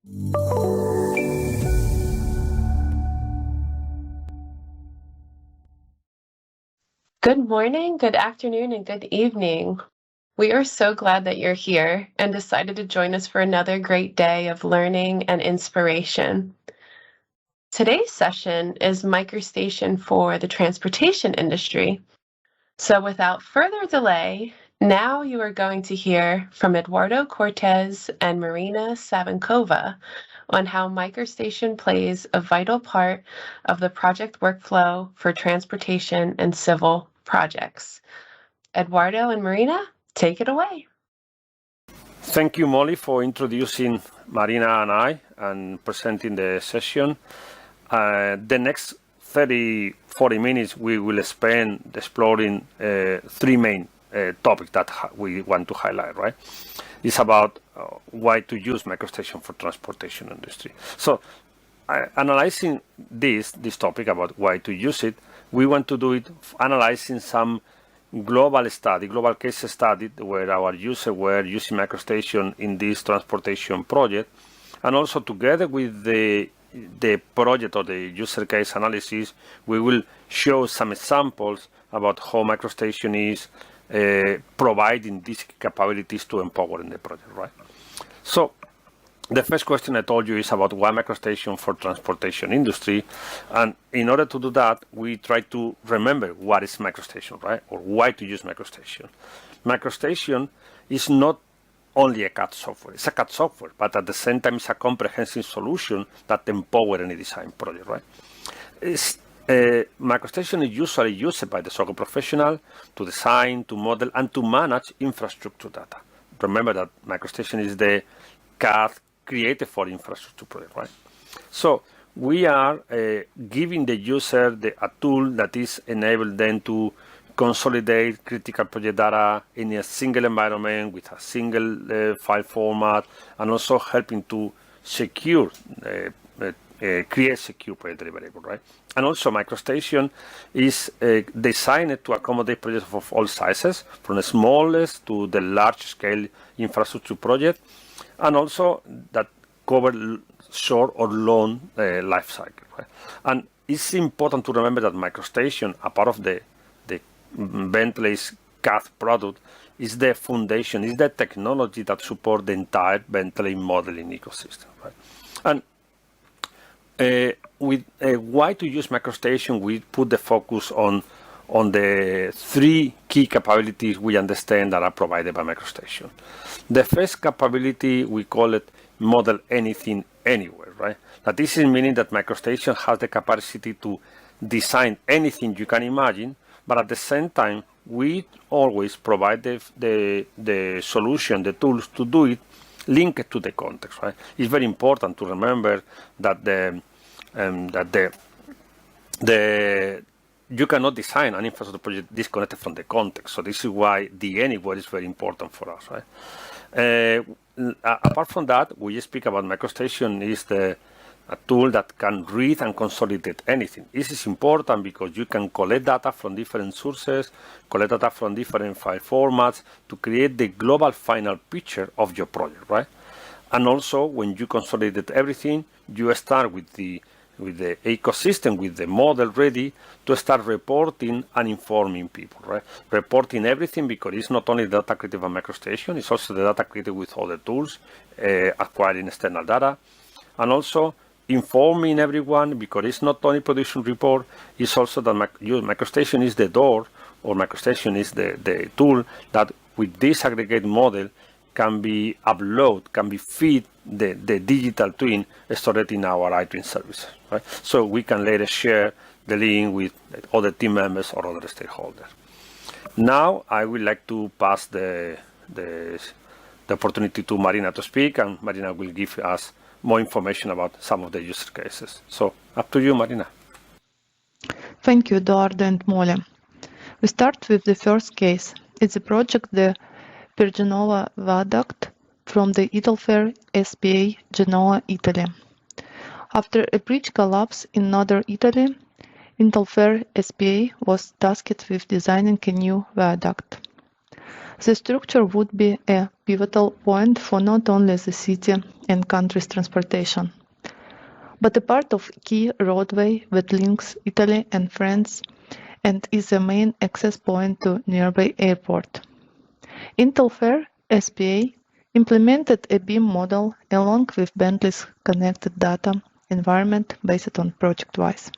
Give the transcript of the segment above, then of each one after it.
Good morning, good afternoon, and good evening. We are so glad that you're here and decided to join us for another great day of learning and inspiration. Today's session is MicroStation for the transportation industry. So without further delay, now you are going to hear from Eduardo Cortez and Marina Savinkova on how MicroStation plays a vital part of the project workflow for transportation and civil projects. Eduardo and Marina, take it away. Thank you, Molly, for introducing Marina and I and presenting the session. The next 40 minutes we will spend exploring three main topics that we want to highlight, right? It's about why to use MicroStation for transportation industry. So analyzing this topic about why to use it, we want to do it analyzing some global case study where our users were using MicroStation in this transportation project, and also together with the project or the user case analysis, we will show some examples about how MicroStation is providing these capabilities to empower in the project, right? So the first question I told you is about why MicroStation for transportation industry. And in order to do that, we try to remember what is MicroStation, right? Or why to use MicroStation. MicroStation is not only a CAD software. It's a CAD software, but at the same time, it's a comprehensive solution that empowers any design project, right? MicroStation is usually used by the software professional to design, to model, and to manage infrastructure data. Remember that MicroStation is the CAD created for infrastructure project, right? So we are giving the user a tool that is enable them to consolidate critical project data in a single environment with a single file format, and also helping to secure, create secure project deliverable, right? And also MicroStation is designed to accommodate projects of all sizes, from the smallest to the large-scale infrastructure project, and also that cover short or long life cycle, right? And it's important to remember that MicroStation, a part of the Bentley's CAD product, is the foundation, is the technology that supports the entire Bentley modeling ecosystem, right? And with why to use MicroStation, we put the focus on the three key capabilities we understand that are provided by MicroStation. The first capability, we call it model anything anywhere, right? That this is meaning that MicroStation has the capacity to design anything you can imagine, but at the same time, we always provide the solution, the tools to do it, linked to the context, right? It's very important to remember that you cannot design an infrastructure project disconnected from the context. So this is why the anywhere is very important for us, right? Apart from that, we speak about MicroStation is a tool that can read and consolidate anything. This is important because you can collect data from different sources, collect data from different file formats to create the global final picture of your project, right? And also, when you consolidate everything, you start with the ecosystem, with the model ready to start reporting and informing people, right? Reporting everything, because it's not only data created by MicroStation, it's also the data created with other tools, acquiring external data, and also informing everyone, because it's not only production report, it's also that MicroStation is the door, or MicroStation is the tool that with this aggregate model can be upload, can be feed the digital twin stored in our iTwin services, right? So we can later share the link with other team members or other stakeholders. Now I would like to pass the opportunity to Marina to speak, and Marina will give us more information about some of the user cases. So up to you, Marina. Thank you, Eduardo and Molly. We start with the first case. It's a project, the per Genoa Viaduct from the Italfer SPA, Genoa, Italy. After a bridge collapse in northern Italy, Italfer SPA was tasked with designing a new viaduct. The structure would be a pivotal point for not only the city and country's transportation, but a part of key roadway that links Italy and France and is the main access point to nearby airport. Intel Fair SPA implemented a BIM model along with Bentley's connected data environment based on ProjectWise.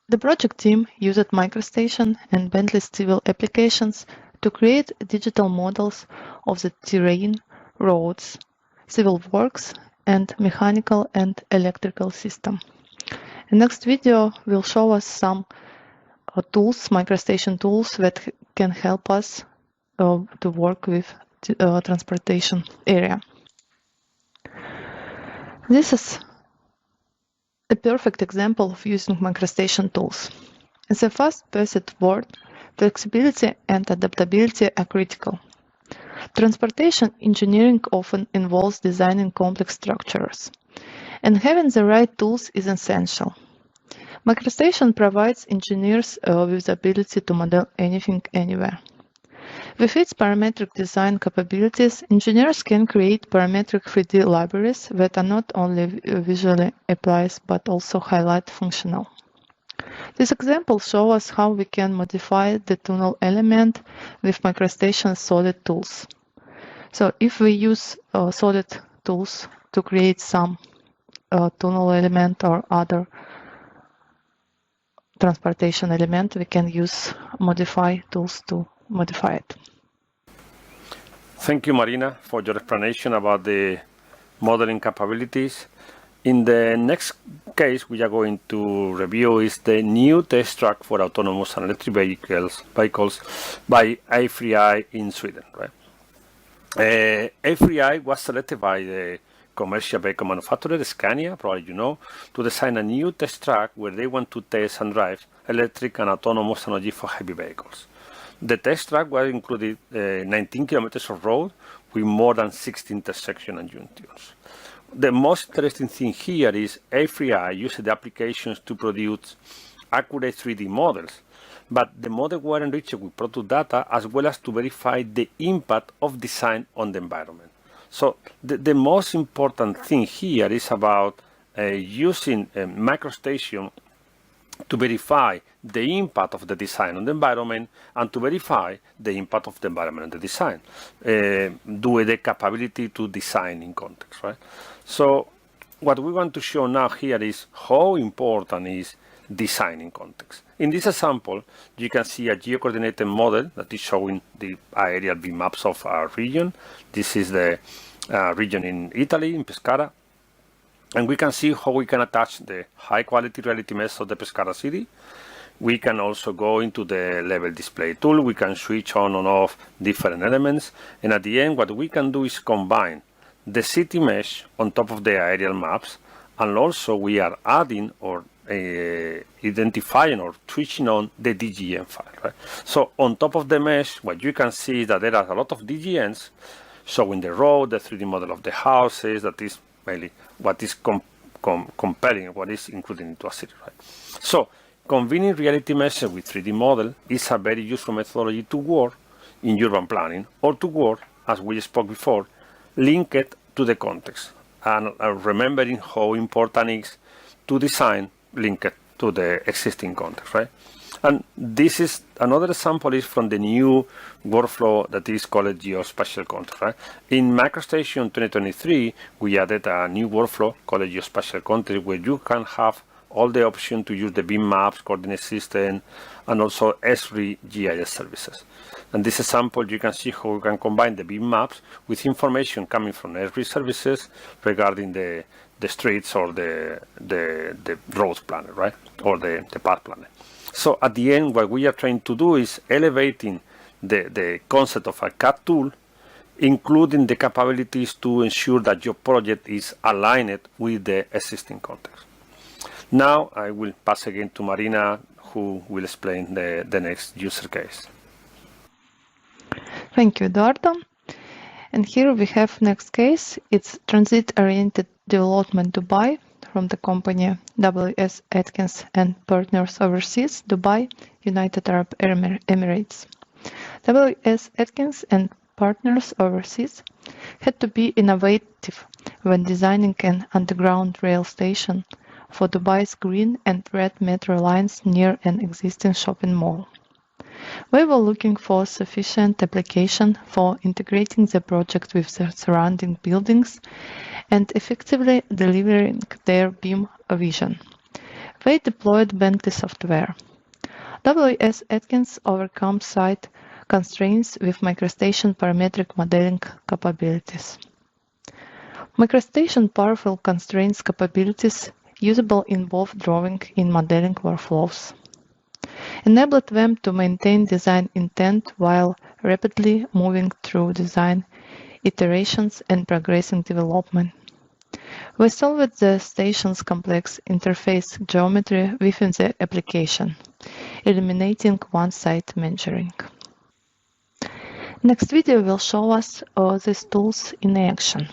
The project team used MicroStation and Bentley's civil applications to create digital models of the terrain, roads, civil works, and mechanical and electrical system. The next video will show us some tools, MicroStation tools that can help us to work with transportation area. This is a perfect example of using MicroStation tools. In the fast-paced world, flexibility and adaptability are critical. Transportation engineering often involves designing complex structures, and having the right tools is essential. MicroStation provides engineers with the ability to model anything, anywhere. With its parametric design capabilities, engineers can create parametric 3D libraries that are not only visually applied but also highlight functional. This example shows us how we can modify the tunnel element with MicroStation solid tools. So if we use solid tools to create some tunnel element or other transportation element, we can use modify tools to modify it. Thank you, Marina, for your explanation about the modeling capabilities. In the next case we are going to review is the new test track for autonomous and electric vehicles by A3i in Sweden. Right? A3i was selected by the commercial vehicle manufacturer Scania, probably you know, to design a new test track where they want to test and drive electric and autonomous technology for heavy vehicles. The test track will include 19 kilometers of road with more than 60 intersections and junctions. The most interesting thing here is A3i used the applications to produce accurate 3D models, but the models were enriched with product data as well as to verify the impact of design on the environment. So the most important thing here is about using MicroStation to verify the impact of the design on the environment and to verify the impact of the environment on the design, due the capability to design in context, right? So what we want to show now here is how important is design in context. In this example, you can see a geo-coordinated model that is showing the aerial view maps of our region. This is the region in Italy, in Pescara. And we can see how we can attach the high-quality reality mesh of the Pescara city. We can also go into the level display tool. We can switch on and off different elements. And at the end, what we can do is combine the city mesh on top of the aerial maps. And also we are adding or identifying or switching on the DGN file. Right? So on top of the mesh, what you can see is that there are a lot of DGNs showing the road, the 3D model of the houses. That is mainly what is comparing what is included into a city. Right? So combining reality mesh with 3D model is a very useful methodology to work in urban planning or to work, as we spoke before, linked to the context and remembering how important it is to design linked to the existing context, right? And this is another example is from the new workflow that is called geospatial context, right? In MicroStation 2023, we added a new workflow called geospatial context where you can have all the options to use the BIM maps, coordinate system, and also Esri GIS services. And this example, you can see how we can combine the BIM maps with information coming from Esri services regarding the streets or the roads planner, right? Or the path planner. So at the end, what we are trying to do is elevating the concept of a CAD tool, including the capabilities to ensure that your project is aligned with the existing context. Now I will pass again to Marina, who will explain the next user case. Thank you, Eduardo. And here we have next case. It's transit-oriented development Dubai from the company WS Atkins and Partners Overseas, Dubai, United Arab Emirates. W.S. Atkins and partners overseas had to be innovative when designing an underground rail station for Dubai's green and red metro lines near an existing shopping mall. We were looking for sufficient application for integrating the project with the surrounding buildings and effectively delivering their BIM vision. They deployed Bentley software. W.S. Atkins overcome site constraints with MicroStation parametric modeling capabilities. MicroStation powerful constraints capabilities usable in both drawing and modeling workflows enabled them to maintain design intent while rapidly moving through design iterations and progressing development. We solved the station's complex interface geometry within the application, eliminating one-site measuring. Next video will show us these tools in action.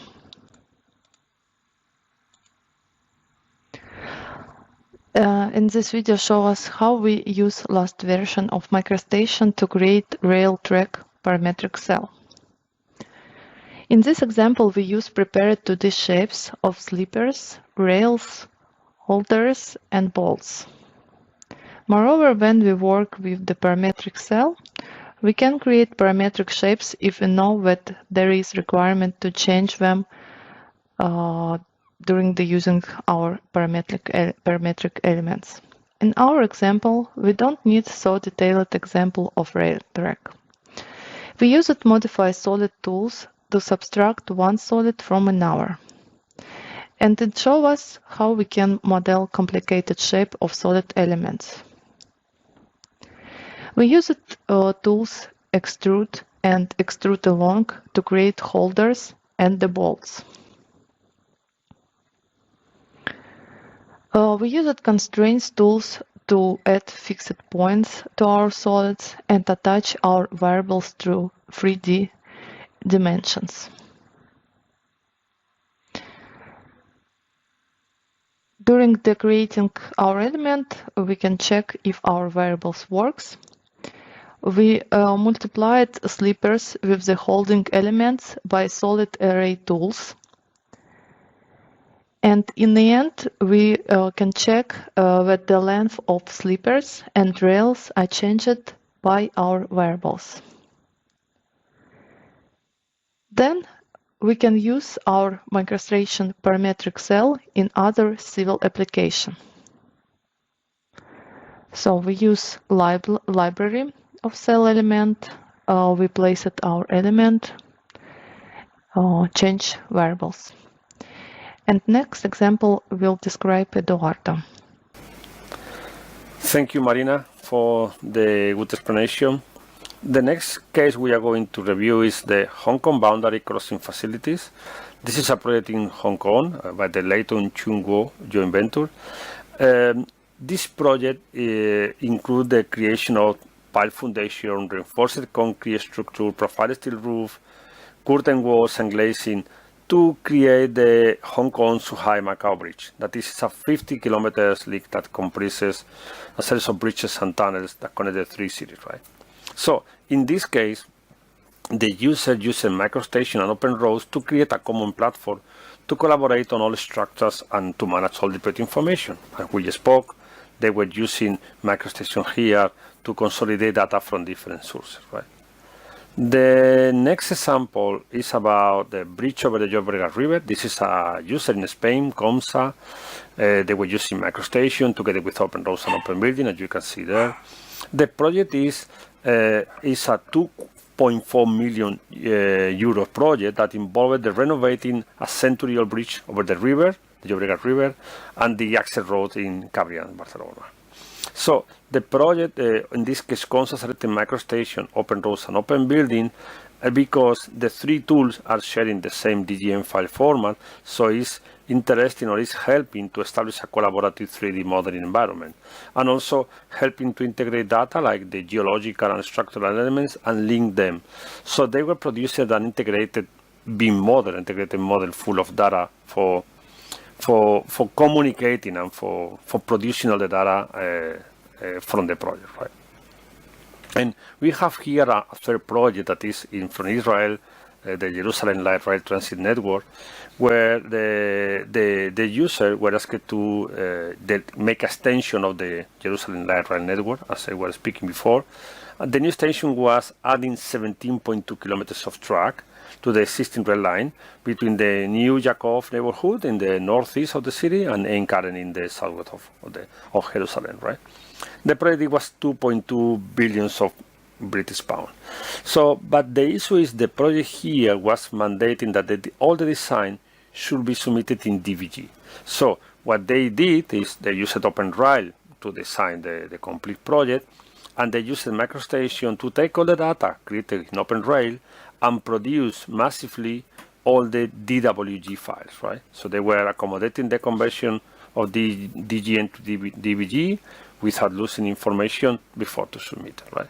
In this video show us how we use last version of MicroStation to create rail track parametric cell. In this example, we use prepared 2D shapes of sleepers, rails, holders, and bolts. Moreover, when we work with the parametric cell, we can create parametric shapes if we know that there is requirement to change them during the using our parametric elements. In our example, we don't need so detailed example of rail track. We use it modify solid tools to subtract one solid from another. And it shows us how we can model complicated shape of solid elements. We use it tools extrude and extrude along to create holders and the bolts. We used constraints tools to add fixed points to our solids and attach our variables through 3D dimensions. During the creating our element, we can check if our variables works. We multiplied sleepers with the holding elements by solid array tools. And in the end, we can check that the length of sleepers and rails are changed by our variables. Then we can use our MicroStation parametric cell in other civil application. So we use library of cell element, we place it our element, change variables. And next example will describe Eduardo. Thank you, Marina, for the good explanation. The next case we are going to review is the Hong Kong boundary crossing facilities. This is a project in Hong Kong by the Leighton Chung Guo joint venture. This project includes the creation of pile foundation, reinforced concrete structure, profile steel roof, curtain walls, and glazing to create the Hong Kong Zhuhai Macau Bridge. That is a 50 kilometers link that comprises a series of bridges and tunnels that connect the three cities, right? So in this case, the user uses MicroStation and Open Roads to create a common platform to collaborate on all structures and to manage all the project information. As we spoke, they were using MicroStation here to consolidate data from different sources, right? The next example is about the bridge over the Llobregat River. This is a user in Spain, Comsa. They were using MicroStation together with Open Roads and Open Building, as you can see there. The project is a 2.4 million euro project that involved the renovating a century-old bridge over the river, the Llobregat River, and the access road in Cabrian, Barcelona. So the project, in this case, concentrated MicroStation, Open Roads, and Open Building, because the three tools are sharing the same DGM file format, so it's interesting or it's helping to establish a collaborative 3D modeling environment, and also helping to integrate data like the geological and structural elements and link them. So they were producing an integrated BIM model, integrated model full of data for communicating and for producing all the data from the project, right? And we have here a third project that is from Israel, the Jerusalem Light Rail Transit Network, where the user were asked to make extension of the Jerusalem Light Rail Network, as I was speaking before. And the new station was adding 17.2 kilometers of track to the existing rail line between the new Yaakov neighborhood in the northeast of the city and Ein Karen in the southwest of Jerusalem, right? The project was 2.2 billions of British pound. So, but the issue is the project here was mandating that all the design should be submitted in DVG. So what they did is they used OpenRail to design the complete project, and they used MicroStation to take all the data created in OpenRail and produce massively all the DWG files, right? So they were accommodating the conversion of the DGN to DVG without losing information before to submit, right?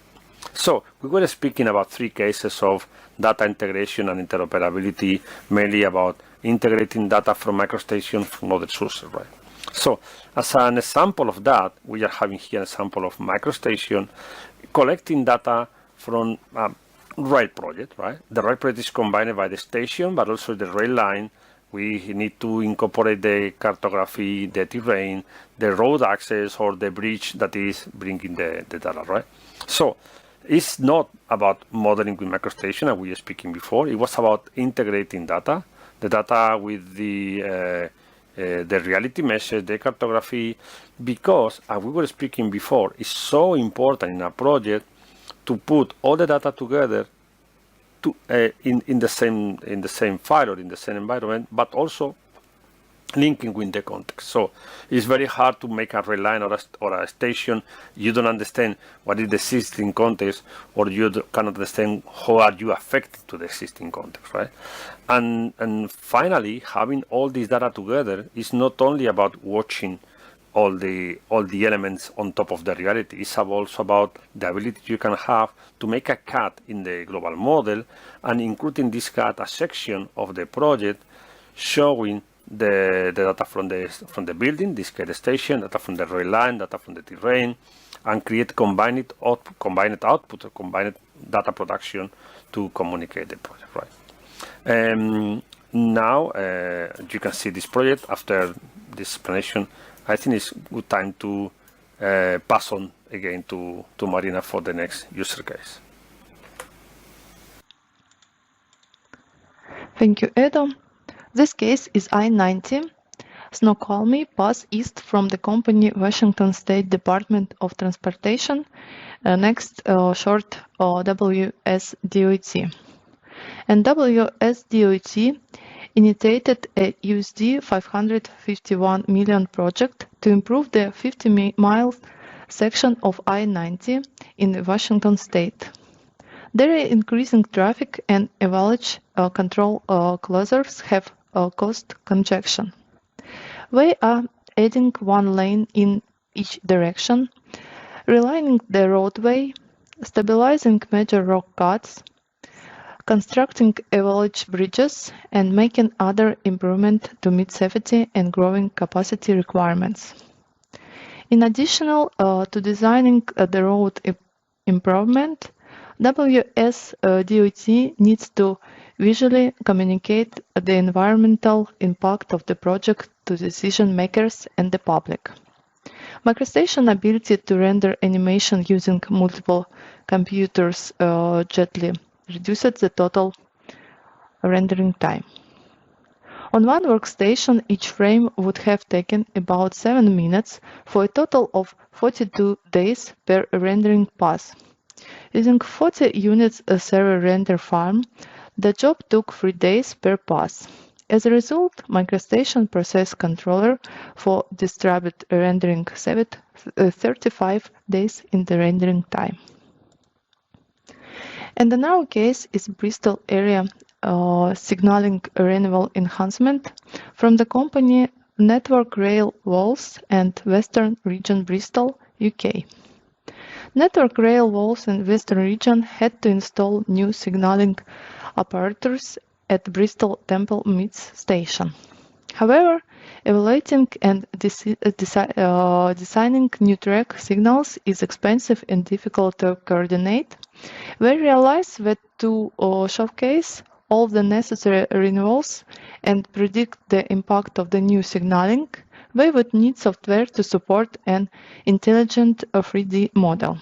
So we were speaking about 3 cases of data integration and interoperability, mainly about integrating data from MicroStation from other sources, right? So as an example of that, we are having here an example of MicroStation collecting data from a rail project, right? The rail project is combined by the station, but also the rail line. We need to incorporate the cartography, the terrain, the road access, or the bridge that is bringing the data, right? So it's not about modeling with MicroStation, as we were speaking before. It was about integrating data, the data with the reality measures, the cartography, because, as we were speaking before, it's so important in a project to put all the data together to, in the same file or in the same environment, but also linking with the context. So it's very hard to make a rail line or a station. You don't understand what is the existing context, or you cannot understand how are you affected to the existing context, right? And finally, having all this data together is not only about watching all the elements on top of the reality. It's also about the ability you can have to make a cut in the global model and including this cut a section of the project showing the data from the building, this case the station, data from the rail line, data from the terrain, and create combined output or combined data production to communicate the project, right? Now you can see this project after this explanation. I think it's good time to pass on again to Marina for the next user case. Thank you, Edo. This case is I-90, Snoqualmie Pass East from the company Washington State Department of Transportation, next short WSDOT. And WSDOT initiated a USD 551 million project to improve the 50-mile section of I-90 in Washington State. There are increasing traffic and avalanche control closures have caused congestion. We are adding one lane in each direction, relining the roadway, stabilizing major rock cuts, constructing avalanche bridges, and making other improvements to meet safety and growing capacity requirements. In addition to designing the road improvement, WSDOT needs to visually communicate the environmental impact of the project to decision makers and the public. MicroStation ability to render animation using multiple computers gently reduces the total rendering time. On one workstation, each frame would have taken about 7 minutes for a total of 42 days per rendering pass. Using 40 units server render farm, the job took 3 days per pass. As a result, MicroStation process controller for distributed rendering saved 35 days in the rendering time. And in our case is Bristol area signaling renewal enhancement from the company Network Rail Walls and Western Region Bristol, UK. Network Rail Walls in Western Region had to install new signaling apparatus at Bristol Temple Meads station. However, evaluating and designing new track signals is expensive and difficult to coordinate. We realized that to showcase all the necessary renewals and predict the impact of the new signaling, we would need software to support an intelligent 3D model.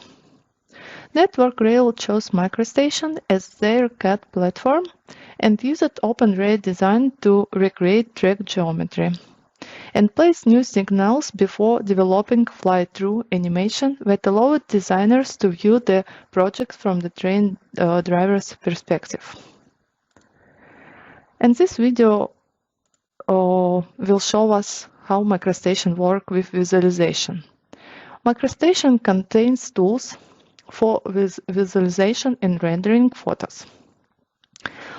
Network Rail chose MicroStation as their CAD platform and used OpenRay design to recreate track geometry and place new signals before developing fly-through animation that allowed designers to view the project from the train driver's perspective. And this video will show us how MicroStation works with visualization. MicroStation contains tools for visualization and rendering photos.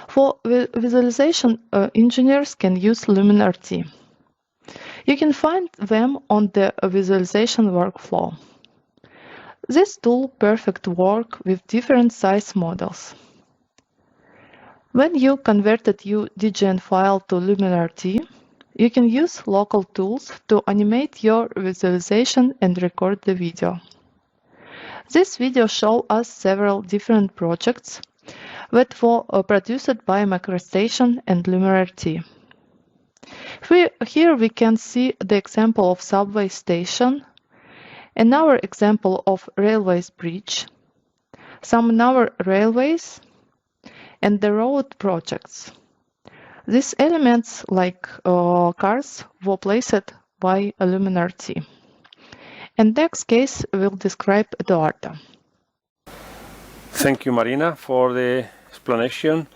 For visualization, engineers can use LumenRT. You can find them on the visualization workflow. This tool perfectly works with different size models. When you converted your DGN file to LumenRT, you can use local tools to animate your visualization and record the video. This video shows us several different projects that were produced by MicroStation and LumenRT. Here we can see the example of subway station, another example of railways bridge, some other railways, and the road projects. These elements, like cars, were placed by LumenRT. And next case will describe Eduardo. Thank you, Marina, for the explanation.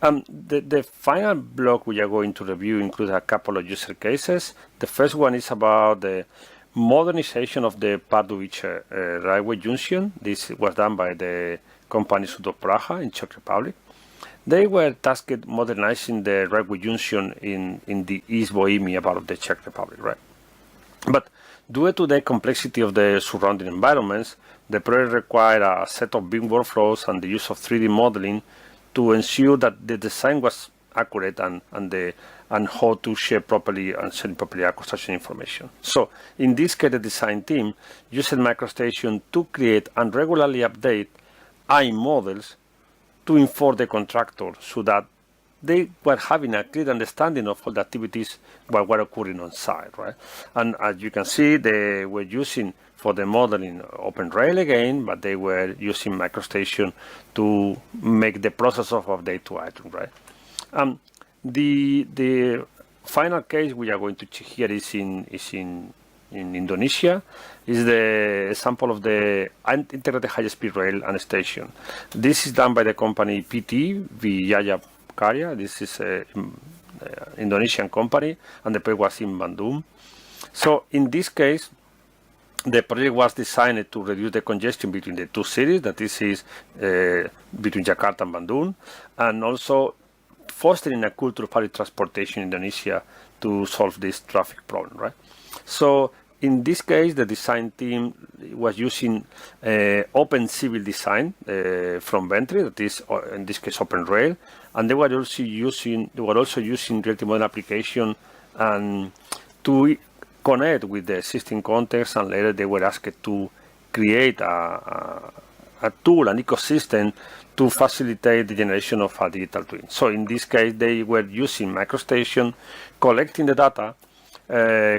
The final block we are going to review includes a couple of user cases. The first one is about the modernization of the Pardubice railway junction. This was done by the company Sudok Praha in Czech Republic. They were tasked modernizing the railway junction in the East Bohemia part of the Czech Republic, right? But due to the complexity of the surrounding environments, the project required a set of big workflows and the use of 3D modeling to ensure that the design was accurate and how to share properly and send properly our construction information. So in this case, the design team used MicroStation to create and regularly update AI models to inform the contractor so that they were having a clear understanding of all the activities that were occurring on site, right? And as you can see, they were using for the modeling OpenRail again, but they were using MicroStation to make the process of update to item, right? The final case we are going to check here is in Indonesia. Is the example of the integrated high-speed rail and station. This is done by the company PT Vijaya Karya. This is an Indonesian company, and the project was in Bandung. So in this case, the project was designed to reduce the congestion between the two cities, that this is between Jakarta and Bandung, and also fostering a culture of public transportation in Indonesia to solve this traffic problem, right? So in this case, the design team was using open civil design from Ventry, that is in this case OpenRail, and they were also using relative model application and to connect with the existing context, and later they were asked to create a tool, an ecosystem to facilitate the generation of a digital twin. So in this case, they were using MicroStation, collecting the data,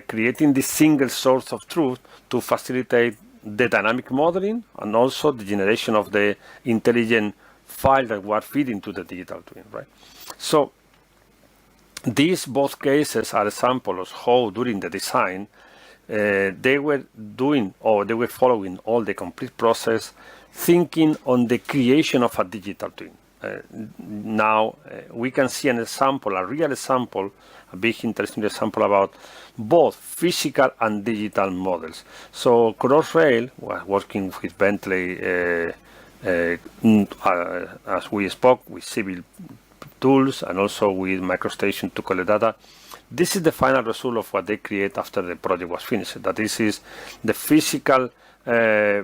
creating this single source of truth to facilitate the dynamic modeling and also the generation of the intelligent file that were feed into the digital twin, right? So these both cases are examples of how during the design they were doing or they were following all the complete process, thinking on the creation of a digital twin. Now we can see an example, a real example, a big interesting example about both physical and digital models. So Crossrail was working with Bentley as we spoke, with civil tools and also with MicroStation to collect data. This is the final result of what they create after the project was finished. That this is the physical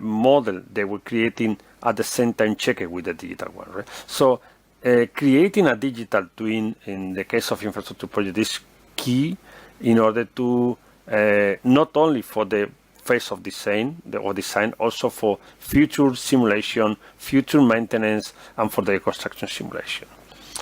model they were creating at the same time check it with the digital one, right? So creating a digital twin in the case of infrastructure project is key in order to not only for the phase of design, also for future simulation, future maintenance, and for the construction simulation.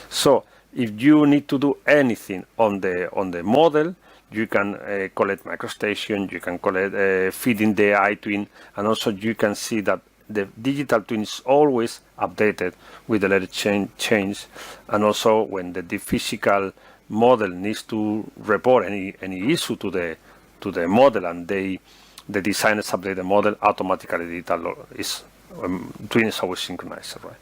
So if you need to do anything on the model, you can collect MicroStation, you can collect feeding the iTwin, and also you can see that the digital twin is always updated with the latest change, and also when the physical model needs to report any issue to the model, and the designers update the model automatically. Digital is twin is always synchronized, right?